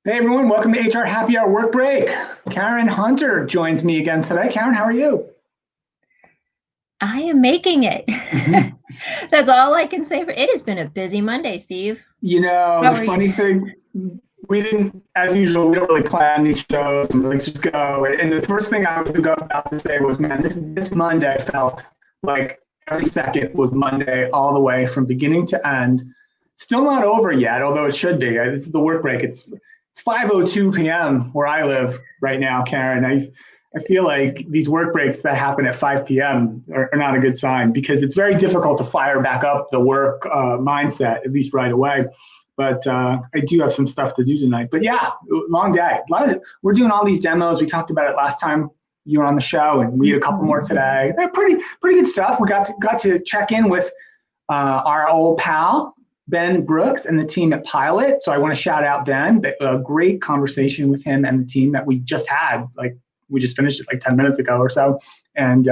Hey everyone, welcome to HR Happy Hour Work Break. Karen Hunter joins me again today. Karen, how are you? I am making it. Mhm. That's all I can say for it. Has been a busy Monday, Steve. The How are you? funny thing, we didn't, as usual, we don't really plan these shows and let's just go. And the first thing I was about to say was, man, this Monday felt like every second was Monday all the way from beginning to end. Still not over yet, although it should be. This is the work break. It's 5:02 p.m. where I live right now, Karen. I feel like these work breaks that happen at 5 p.m. Are not a good sign because it's very difficult to fire back up the work mindset, at least right away. But I do have some stuff to do tonight. But yeah, long day. We're doing all these demos. We talked about it last time you were on the show, and we had a couple more today. They're pretty good stuff. We got to check in with our old pal Ben Brooks and the team at Pilot. So I want to shout out Ben. A great conversation with him and the team that we just had. Like we just finished it like 10 minutes ago or so, and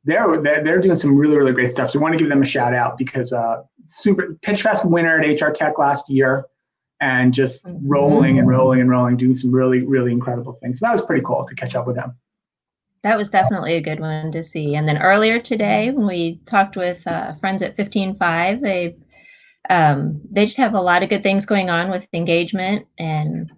they're doing some really great stuff. So I want to give them a shout out because super Pitch Fest winner at HR Tech last year, and just rolling and rolling and rolling, doing some really incredible things. So that was pretty cool to catch up with them. That was definitely a good one to see. And then earlier today, when we talked with friends at 15Five, they just have a lot of good things going on with engagement, and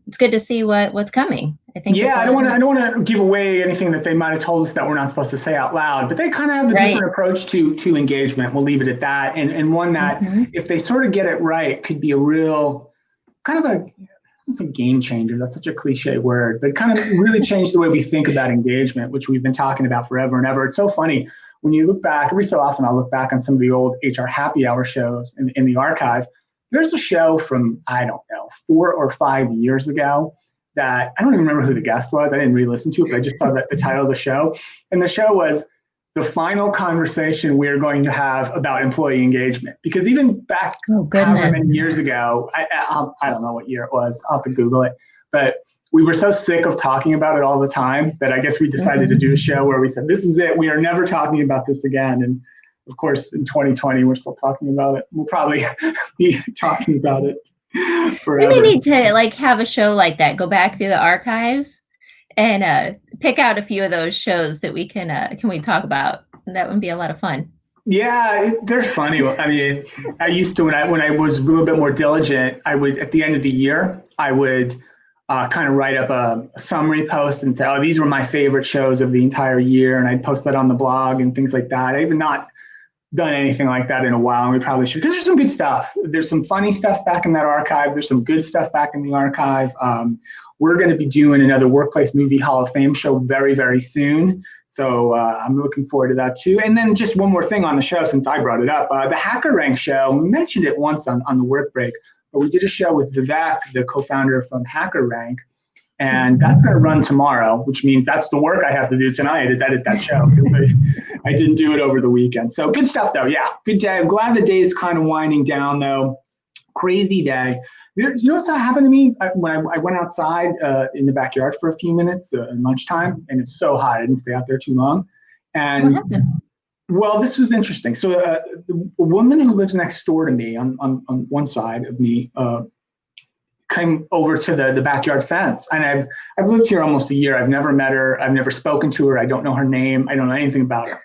it's good to see what's coming. I think Yeah, I don't want to give away anything that they might have told us that we're not supposed to say out loud, but they kind of have a different approach to engagement. We'll leave it at that, and one that if they sort of get it right, could be a real kind of a it's a game changer. That's such a cliche word, but kind of really change the way we think about engagement, which we've been talking about forever and ever. It's so funny when you look back. Every so often, I'll look back on some of the old HR Happy Hour shows in the archive. There's a show from, I don't know, 4 or 5 years ago that I don't even remember who the guest was. I didn't re-listen to it, but I just saw the title of the show. And the show was the final conversation we're going to have about employee engagement. Because even back however many years ago, I don't know what year it was. I'll have to Google it. But we were so sick of talking about it all the time that I guess we decided to do a show where we said, this is it. We are never talking about this again. And of course, in 2020, we're still talking about it. We'll probably be talking about it forever. We may need to like have a show like that, go back through the archives and pick out a few of those shows that we can we talk about. That would be a lot of fun. Yeah, they're funny. I mean, I used to when I was a little bit more diligent, I would at the end of the year, I would kind of write up a summary post and say, "Oh, these were my favorite shows of the entire year," and I'd post that on the blog and things like that. I have not done anything like that in a while, and we probably should because there's some good stuff. There's some funny stuff back in that archive. There's some good stuff back in the archive. We're going to be doing another Workplace Movie Hall of Fame show very soon. So I'm looking forward to that too. And then just one more thing on the show, since I brought it up, the HackerRank show, we mentioned it once on the work break, but we did a show with Vivek, the co-founder from HackerRank, and that's going to run tomorrow, which means that's the work I have to do tonight is edit that show because I didn't do it over the weekend. So good stuff though. Yeah, good day. I'm glad the day is kind of winding down though. Crazy day. You know what's happened to me when I went outside in the backyard for a few minutes in lunchtime, and it's so hot I didn't stay out there too long. And what happened? Well, this was interesting. So the woman who lives next door to me on one side of me came over to the backyard fence, and I've lived here almost a year. I've never met her. I've never spoken to her. I don't know her name. I don't know anything about her.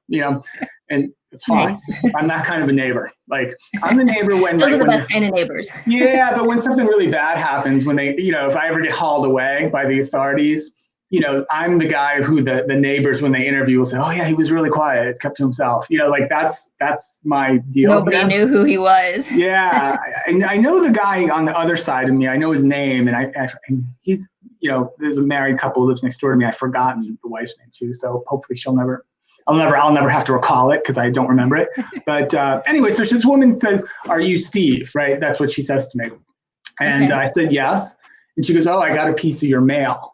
And it's fine. Nice. I'm that kind of a neighbor. Like I'm the neighbor when those are the best kind of neighbors. Yeah, but when something really bad happens, when they, if I ever get hauled away by the authorities, I'm the guy who the neighbors when they interview will say, "Oh yeah, he was really quiet, kept to himself." Like that's my deal. Nobody knew who he was. Yeah, I know the guy on the other side of me. I know his name, and he's there's a married couple who lives next door to me. I've forgotten the wife's name too, so hopefully I'll never have to recall it because I don't remember it. But anyway, so this woman says, "Are you Steve?" Right? That's what she says to me. And I said, "Yes." And she goes, "Oh, I got a piece of your mail."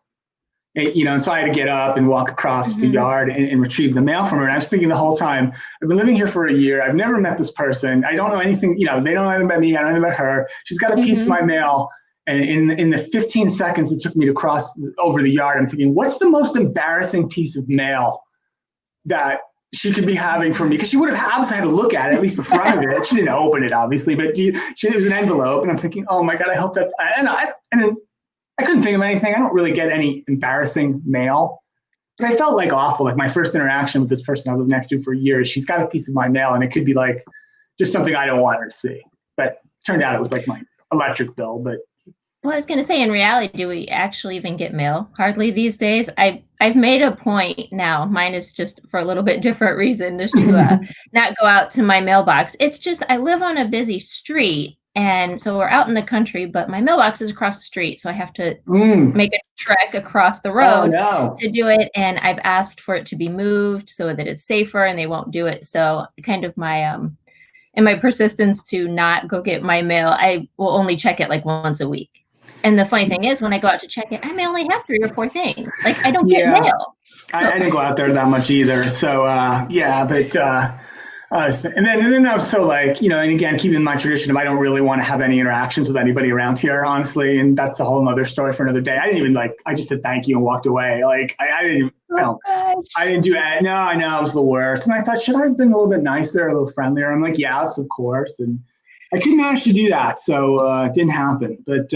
And so I had to get up and walk across the yard and retrieve the mail from her. And I was thinking the whole time, I've been living here for a year. I've never met this person. I don't know anything, they don't know anything about me. I don't know about her. She's got a piece of my mail. And in the 15 seconds it took me to cross over the yard, I'm thinking, what's the most embarrassing piece of mail that she could be having from me? Because she would have obviously had to look at it, at least the front of it. She didn't open it, obviously, but it was an envelope. And I'm thinking, oh my God, I hope that's, and then I couldn't think of anything. I don't really get any embarrassing mail. But I felt like awful. Like my first interaction with this person I lived next to for years, she's got a piece of my mail and it could be like just something I don't want her to see. But it turned out it was like my electric bill. But well, I was going to say, in reality, do we actually even get mail? Hardly these days. I've made a point now. Mine is just for a little bit different reason, just to not go out to my mailbox. It's just I live on a busy street, and so we're out in the country, but my mailbox is across the street, so I have to make a trek across the road to do it. And I've asked for it to be moved so that it's safer, and they won't do it. So kind of my in my persistence to not go get my mail, I will only check it like once a week. And the funny thing is, when I go out to check it, I may only have 3 or 4 things. Like I don't get mail. I didn't go out there that much either. So and then I was so like, and again, keeping my tradition of I don't really want to have any interactions with anybody around here, honestly. And that's a whole other story for another day. I didn't even I just said thank you and walked away. Like I didn't, I didn't do it. No, I know I was the worst. And I thought, should I have been a little bit nicer, a little friendlier? I'm like, yes, of course. And I couldn't manage to do that. So it didn't happen. But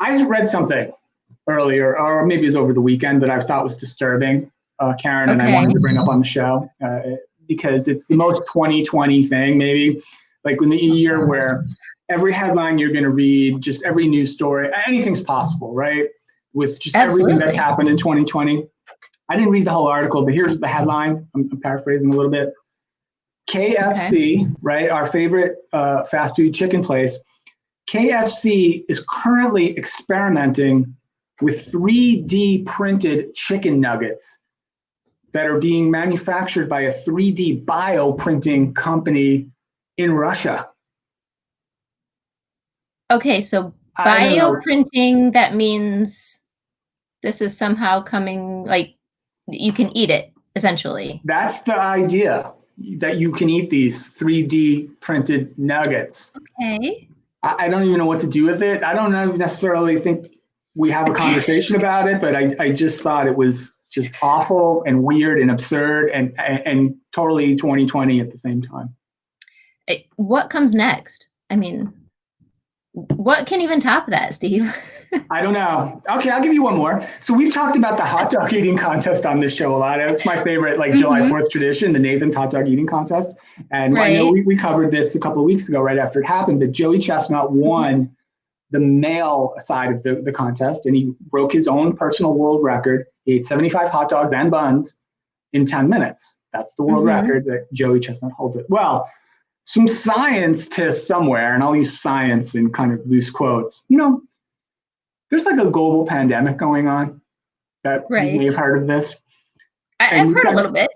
I read something earlier, or maybe it was over the weekend, that I thought was disturbing, Karen, and I wanted to bring up on the show because it's the most 2020 thing, maybe, like in the year where every headline you're going to read, just every news story, anything's possible, right? With just everything that's happened in 2020. I didn't read the whole article, but here's the headline. I'm paraphrasing a little bit. KFC, right, our favorite fast food chicken place, KFC is currently experimenting with 3D printed chicken nuggets that are being manufactured by a 3D bioprinting company in Russia. Okay, so bioprinting, that means this is somehow coming, like you can eat it, essentially. That's the idea, that you can eat these 3D printed nuggets. Okay. I don't even know what to do with it. I don't necessarily think we have a conversation about it, but I just thought it was just awful and weird and absurd and totally 2020 at the same time. What comes next? I mean, what can even top that, Steve? I don't know. Okay, I'll give you one more. So we've talked about the hot dog eating contest on this show a lot. It's my favorite, July 4th tradition, the Nathan's hot dog eating contest. And I know we covered this a couple of weeks ago, right after it happened, but Joey Chestnut won the male side of the contest, and he broke his own personal world record. He ate 75 hot dogs and buns in 10 minutes. That's the world record that Joey Chestnut holds it. Well, some scientists somewhere, and I'll use science in kind of loose quotes, there's like a global pandemic going on that you may have heard of this. I've heard a little bit.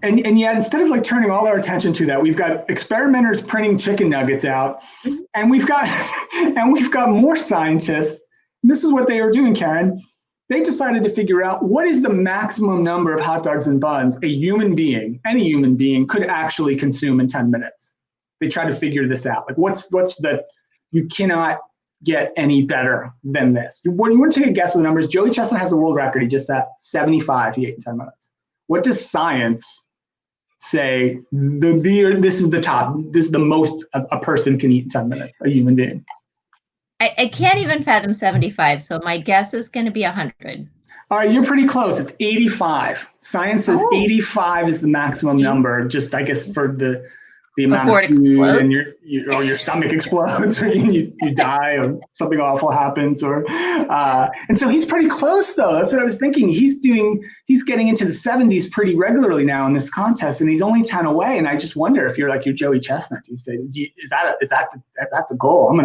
and yet, instead of turning all our attention to that, we've got experimenters printing chicken nuggets out, and we've got more scientists. This is what they were doing, Karen. They decided to figure out what is the maximum number of hot dogs and buns any human being could actually consume in 10 minutes. They tried to figure this out. You cannot get any better than this. When you want to take a guess of the numbers, Joey Chestnut has the world record. He just set 75 he ate in 10 minutes. What does science say? This is the top. This is the most a person can eat in 10 minutes, a human being. I can't even fathom 75, so my guess is going to be 100. All right, you're pretty close. It's 85. Science says 85 is the maximum number, just I guess for the amount before of food and your stomach explodes or you die or something awful happens and so he's pretty close though. That's what I was thinking. He's getting into the 70s pretty regularly now in this contest, and he's only 10 away. And I just wonder if you're your Joey Chestnut, is that the goal?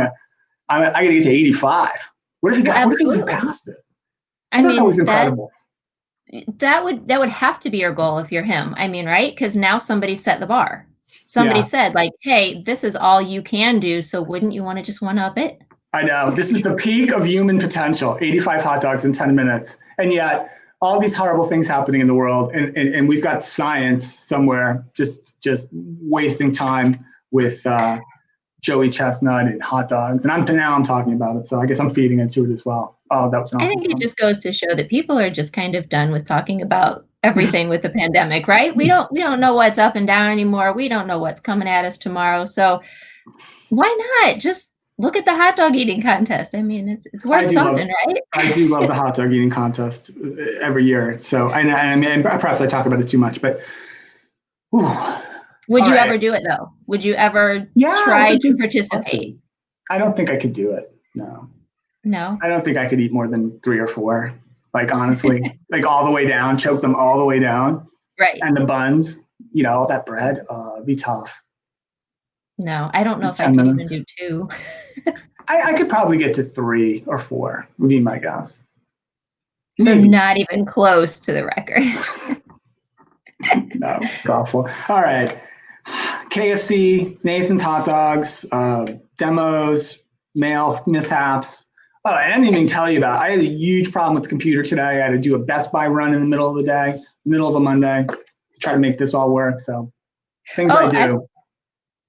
I gotta get to 85. What if he passed it? I mean, that was incredible. That would have to be your goal if you're him. I mean, right? Because now somebody set the bar. Somebody said, hey, this is all you can do. So wouldn't you want to just one-up it? I know. This is the peak of human potential. 85 hot dogs in 10 minutes. And yet all these horrible things happening in the world. And we've got science somewhere just wasting time with Joey Chestnut and hot dogs. And I'm talking about it. So I guess I'm feeding into it as well. Oh, that was awesome. I think it just goes to show that people are just kind of done with talking about everything with the pandemic, right? We don't know what's up and down anymore. We don't know what's coming at us tomorrow. So why not just look at the hot dog eating contest. I mean, it's worth something, right? I do love the hot dog eating contest every year. So, and perhaps I talk about it too much, but whew. Would you ever do it though? Would you ever try to participate? I don't think I could do it. No. No. I don't think I could eat more than 3 or 4. Like honestly, like all the way down, choke them all the way down. Right. And the buns, all that bread, it'd be tough. No, I don't know if I could even do 2. I could probably get to 3 or 4, would be my guess. So maybe. Not even close to the record. No, awful. All right. KFC, Nathan's Hot Dogs, demos, mail mishaps. Oh, I didn't even tell you about it. I had a huge problem with the computer today. I had to do a Best Buy run in the middle of the day, middle of a Monday, to try to make this all work. So things I do.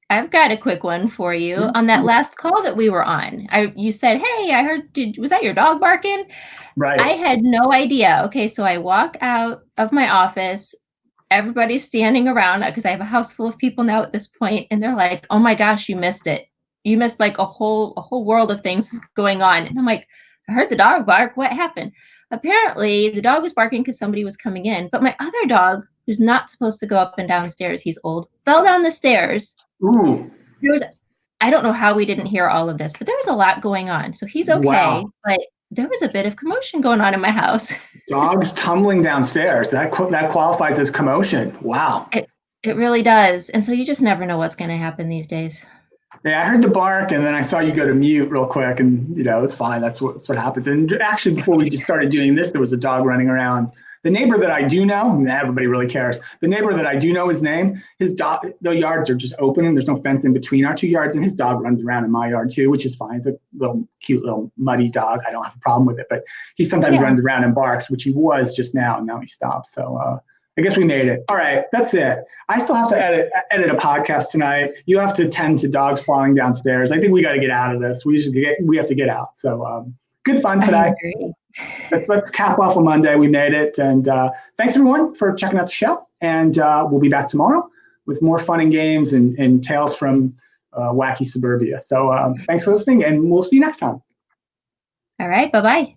I've got a quick one for you. Mm-hmm. On that last call that we were on, you said, "Hey, I heard, was that your dog barking?" Right. I had no idea. Okay, so I walk out of my office. Everybody's standing around because I have a house full of people now at this point, and they're like, "Oh my gosh, you missed it. You missed like a whole world of things going on." And I'm like, "I heard the dog bark. What happened?" Apparently, the dog was barking because somebody was coming in, but my other dog, who's not supposed to go up and down stairs, he's old, fell down the stairs. Ooh. I don't know how we didn't hear all of this, but there was a lot going on. So he's okay, wow. But there was a bit of commotion going on in my house. Dogs tumbling downstairs, that qualifies as commotion. Wow. It really does. And so you just never know what's going to happen these days. Yeah, I heard the bark, and then I saw you go to mute real quick, and it's fine. That's what happens. And actually, before we just started doing this, there was a dog running around. The neighbor that I do know, everybody really cares. The neighbor that I do know his name, his dog, the yards are just open and there's no fence in between our 2 yards, and his dog runs around in my yard too, which is fine. It's a little cute little muddy dog. I don't have a problem with it, but he sometimes runs around and barks, which he was just now, and now he stopped. So I guess we made it. All right, that's it. I still have to edit a podcast tonight. You have to tend to dogs falling downstairs. I think we got to get out of this. We have to get out. So good fun today. I agree. Let's cap off a Monday. We made it. And thanks, everyone, for checking out the show. And we'll be back tomorrow with more fun and games and tales from wacky suburbia. So thanks for listening, and we'll see you next time. All right. Bye-bye.